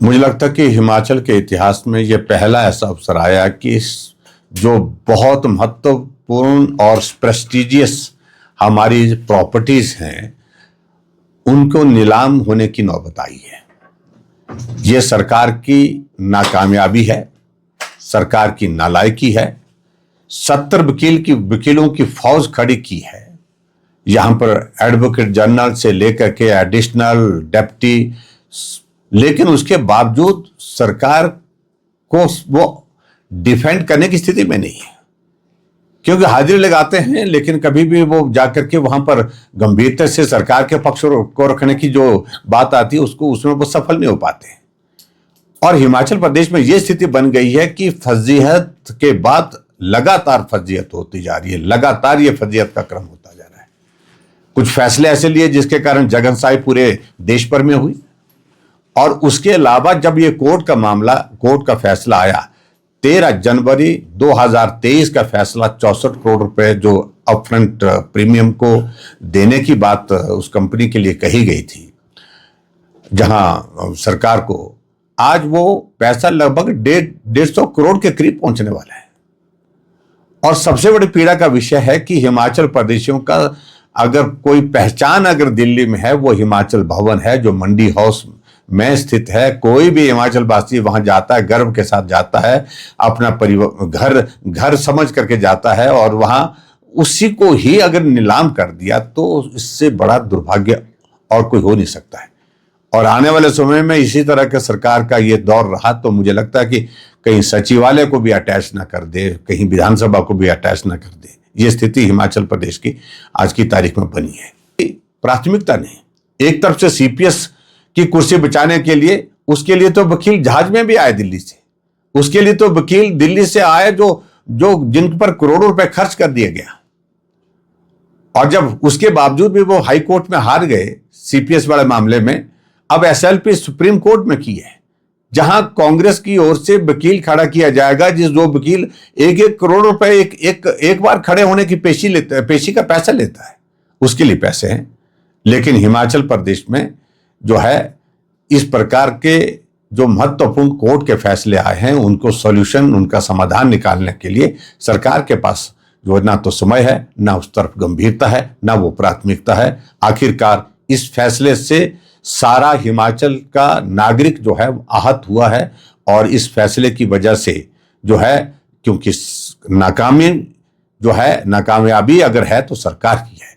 मुझे लगता है कि हिमाचल के इतिहास में यह पहला ऐसा अवसर आया कि जो बहुत महत्वपूर्ण और प्रेस्टिजियस हमारी प्रॉपर्टीज हैं उनको नीलाम होने की नौबत आई है। ये सरकार की नाकामयाबी है, सरकार की नालायकी है। 70 वकीलों की फौज खड़ी की है यहां पर, एडवोकेट जनरल से लेकर के एडिशनल डेप्टी, लेकिन उसके बावजूद सरकार को वो डिफेंड करने की स्थिति में नहीं है, क्योंकि हाजिरी लगाते हैं लेकिन कभी भी वो जाकर के वहां पर गंभीरता से सरकार के पक्ष को रखने की जो बात आती है उसमें वो सफल नहीं हो पाते। और हिमाचल प्रदेश में ये स्थिति बन गई है कि फजीहत के बाद लगातार फजीहत होती जा रही है, लगातार ये फजीहत का क्रम होता जा रहा है। कुछ फैसले ऐसे लिए जिसके कारण जगनसाई पूरे देश भर में हुई, और उसके अलावा जब ये कोर्ट का फैसला आया 13 जनवरी 2023 का फैसला, 64 करोड़ रुपए जो अपफ्रंट प्रीमियम को देने की बात उस कंपनी के लिए कही गई थी, जहां सरकार को आज वो पैसा लगभग 150 करोड़ के करीब पहुंचने वाला है। और सबसे बड़ी पीड़ा का विषय है कि हिमाचल प्रदेशियों का अगर कोई पहचान अगर दिल्ली में है वो हिमाचल भवन है, जो मंडी हाउस में स्थित है। कोई भी हिमाचल वासी वहां जाता है, गर्व के साथ जाता है, अपना परिवार घर समझ करके जाता है, और वहां उसी को ही अगर नीलाम कर दिया तो इससे बड़ा दुर्भाग्य और कोई हो नहीं सकता है। और आने वाले समय में इसी तरह के सरकार का ये दौर रहा तो मुझे लगता है कि कहीं सचिवालय को भी अटैच ना कर दे, कहीं विधानसभा को भी अटैच ना कर दे। ये स्थिति हिमाचल प्रदेश की आज की तारीख में बनी है। प्राथमिकता नहीं, एक तरफ से सीपीएस की कुर्सी बचाने के लिए, उसके लिए तो वकील जहाज में भी आए दिल्ली से, उसके लिए तो वकील दिल्ली से आए जो जिन पर करोड़ों रुपए खर्च कर दिया गया। और जब उसके बावजूद भी वो हाई कोर्ट में हार गए सीपीएस वाले मामले में, अब एसएलपी सुप्रीम कोर्ट में की है, जहां कांग्रेस की ओर से वकील खड़ा किया जाएगा, जो वकील 1-1 करोड़ रुपए एक बार खड़े होने की पेशी का पैसा लेता है, उसके लिए पैसे हैं। लेकिन हिमाचल प्रदेश में जो है इस प्रकार के जो महत्वपूर्ण कोर्ट के फैसले आए हैं उनको सॉल्यूशन, उनका समाधान निकालने के लिए सरकार के पास जो ना तो समय है, ना उस तरफ गंभीरता है, ना वो प्राथमिकता है। आखिरकार इस फैसले से सारा हिमाचल का नागरिक जो है आहत हुआ है, और इस फैसले की वजह से जो है, क्योंकि नाकामयाबी अगर है तो सरकार की है।